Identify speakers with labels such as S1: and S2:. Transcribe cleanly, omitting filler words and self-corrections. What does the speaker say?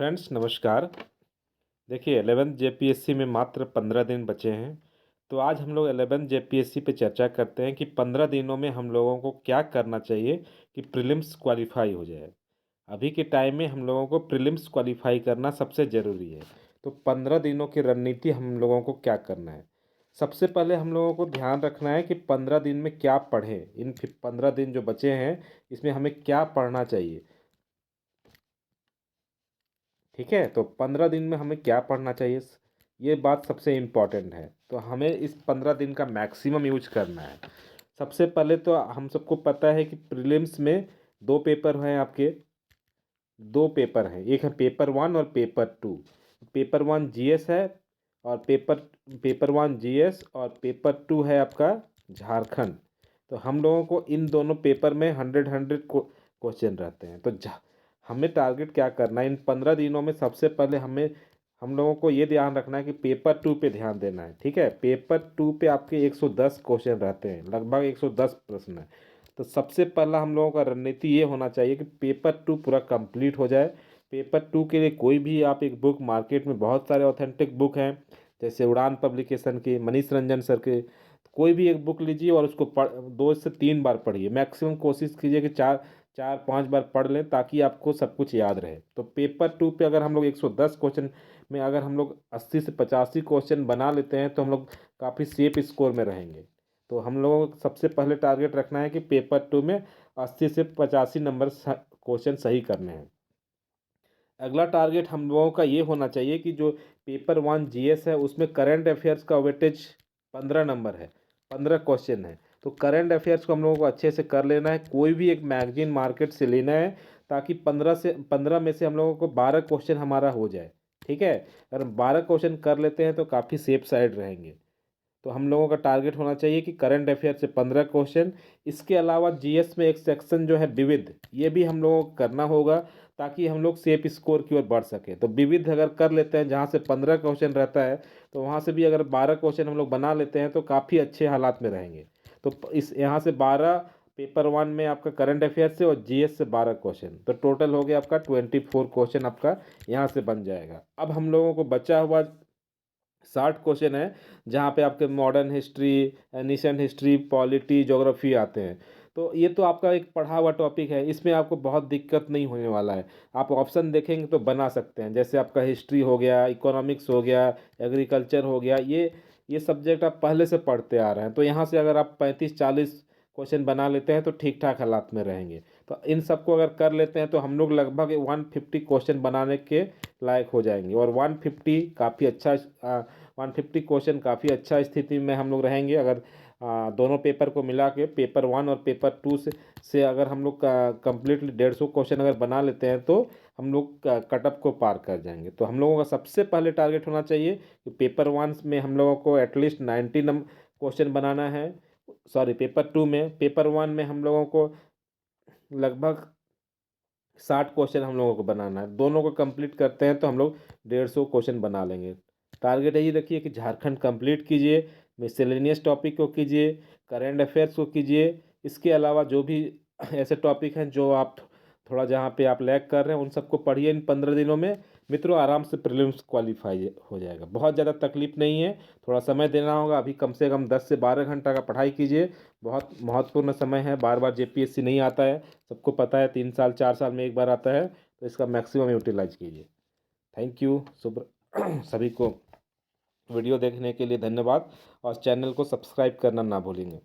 S1: Friends नमस्कार। देखिए 11th JPSC में मात्र 15 दिन बचे हैं। तो आज हम लोग 11th जेपीएससी पे चर्चा करते हैं कि 15 दिनों में हम लोगों को क्या करना चाहिए कि प्रीलिम्स क्वालिफाई हो जाए। अभी के टाइम में हम लोगों को प्रीलिम्स क्वालिफाई करना सबसे ज़रूरी है। तो 15 दिनों की रणनीति हम लोगों को क्या करना है। सबसे पहले हम लोगों को ध्यान रखना है कि 15 दिन में क्या पढ़ें। इन 15 दिन जो बचे हैं इसमें हमें क्या पढ़ना चाहिए। ठीक है, तो 15 दिन में हमें क्या पढ़ना चाहिए, ये बात सबसे इम्पॉर्टेंट है। तो हमें इस 15 दिन का मैक्सिमम यूज करना है। सबसे पहले तो हम सबको पता है कि प्रीलिम्स में दो पेपर हैं आपके। दो पेपर हैं, एक है पेपर 1 और पेपर 2। पेपर 1 जीएस है और पेपर 1 जीएस और पेपर 2 है आपका झारखंड। तो हम लोगों को इन दोनों पेपर में 100 क्वेश्चन रहते हैं। तो हमें टारगेट क्या करना है इन 15 दिनों में। सबसे पहले हम लोगों को ये ध्यान रखना है कि पेपर 2 पे ध्यान देना है। ठीक है, पेपर 2 पे आपके 110 क्वेश्चन रहते हैं, लगभग 110 प्रश्न है। तो सबसे पहला हम लोगों का रणनीति ये होना चाहिए कि पेपर 2 पूरा कंप्लीट हो जाए। पेपर 2 के लिए कोई भी आप एक बुक, मार्केट में बहुत सारे ऑथेंटिक बुक हैं, जैसे उड़ान पब्लिकेशन के, मनीष रंजन सर के। कोई भी एक बुक लीजिए और उसको 2 से 3 बार पढ़िए। मैक्सिमम कोशिश कीजिए कि 4-5 बार पढ़ लें ताकि आपको सब कुछ याद रहे। तो पेपर 2 पे अगर हम लोग 110 क्वेश्चन में अगर हम लोग 80 से 85 क्वेश्चन बना लेते हैं तो हम लोग काफ़ी सेफ स्कोर में रहेंगे। तो हम लोगों को सबसे पहले टारगेट रखना है कि पेपर 2 में 80 से 85 नंबर क्वेश्चन सही करने हैं। अगला टारगेट हम लोगों का ये होना चाहिए कि जो पेपर 1 जीएस है उसमें करंट अफेयर्स का वेटेज 15 नंबर है, 15 क्वेश्चन है। तो करंट अफेयर्स को हम लोगों को अच्छे से कर लेना है। कोई भी एक मैगजीन मार्केट से लेना है ताकि 15 में से हम लोगों को 12 क्वेश्चन हमारा हो जाए। ठीक है, अगर 12 क्वेश्चन कर लेते हैं तो काफ़ी सेफ साइड रहेंगे। तो हम लोगों का टारगेट होना चाहिए कि करंट अफेयर से 15 क्वेश्चन। इसके अलावा जीएस में एक सेक्शन जो है विविध, ये भी हम लोगों को करना होगा ताकि हम लोग सेफ स्कोर की ओर बढ़ सकें। तो विविध अगर कर लेते हैं जहाँ से 15 क्वेश्चन रहता है, तो वहाँ से भी अगर 12 क्वेश्चन हम लोग बना लेते हैं तो काफ़ी अच्छे हालात में रहेंगे। तो इस यहाँ से 12 पेपर 1 में आपका करंट अफेयर से और जीएस से 12 क्वेश्चन, तो टोटल हो गया आपका 24 क्वेश्चन आपका यहाँ से बन जाएगा। अब हम लोगों को बचा हुआ 60 क्वेश्चन है जहाँ पे आपके modern history, ancient history, polity, geography आते हैं। तो ये तो आपका एक पढ़ा हुआ टॉपिक है, इसमें आपको बहुत दिक्कत नहीं होने वाला है। आप ऑप्शन देखेंगे तो बना सकते हैं, जैसे आपका हिस्ट्री हो गया, इकोनॉमिक्स हो गया, एग्रीकल्चर हो गया। ये सब्जेक्ट आप पहले से पढ़ते आ रहे हैं। तो यहाँ से अगर आप 35-40 क्वेश्चन बना लेते हैं तो ठीक ठाक हालात में रहेंगे। तो इन सबको अगर कर लेते हैं तो हम लोग लगभग 150 क्वेश्चन बनाने के लायक हो जाएंगे। और 150 काफ़ी अच्छा 150 क्वेश्चन काफ़ी अच्छा स्थिति में हम लोग रहेंगे अगर दोनों पेपर को मिला के पेपर 1 और पेपर 2 से अगर हम लोग कम्प्लीटली 150 क्वेश्चन अगर बना लेते हैं तो हम लोग कटअप को पार कर जाएंगे। तो हम लोगों का सबसे पहले टारगेट होना चाहिए कि पेपर 1 में हम लोगों को एटलीस्ट 90 क्वेश्चन बनाना है। सॉरी, पेपर 2 में, पेपर 1 में हम लोगों को लगभग 60 क्वेश्चन हम लोगों को बनाना है। दोनों को कंप्लीट करते हैं तो हम लोग 150 क्वेश्चन बना लेंगे। टारगेट यही रखिए कि झारखंड कंप्लीट कीजिए, मिसलेनियस टॉपिक को कीजिए, करंट अफेयर्स को कीजिए। इसके अलावा जो भी ऐसे टॉपिक हैं जो आप थोड़ा जहाँ पे आप लैग कर रहे हैं उन सबको पढ़िए। इन 15 दिनों में मित्रों आराम से प्रीलिम्स क्वालिफाई हो जाएगा। बहुत ज़्यादा तकलीफ नहीं है, थोड़ा समय देना होगा। अभी कम से कम 10 से 12 घंटा का पढ़ाई कीजिए, बहुत महत्वपूर्ण समय है। बार बार जेपीएससी नहीं आता है, सबको पता है, 3 साल 4 साल में एक बार आता है। तो इसका मैक्सिमम यूटिलाइज कीजिए। थैंक यू सभी को वीडियो देखने के लिए धन्यवाद, और चैनल को सब्सक्राइब करना ना भूलेंगे।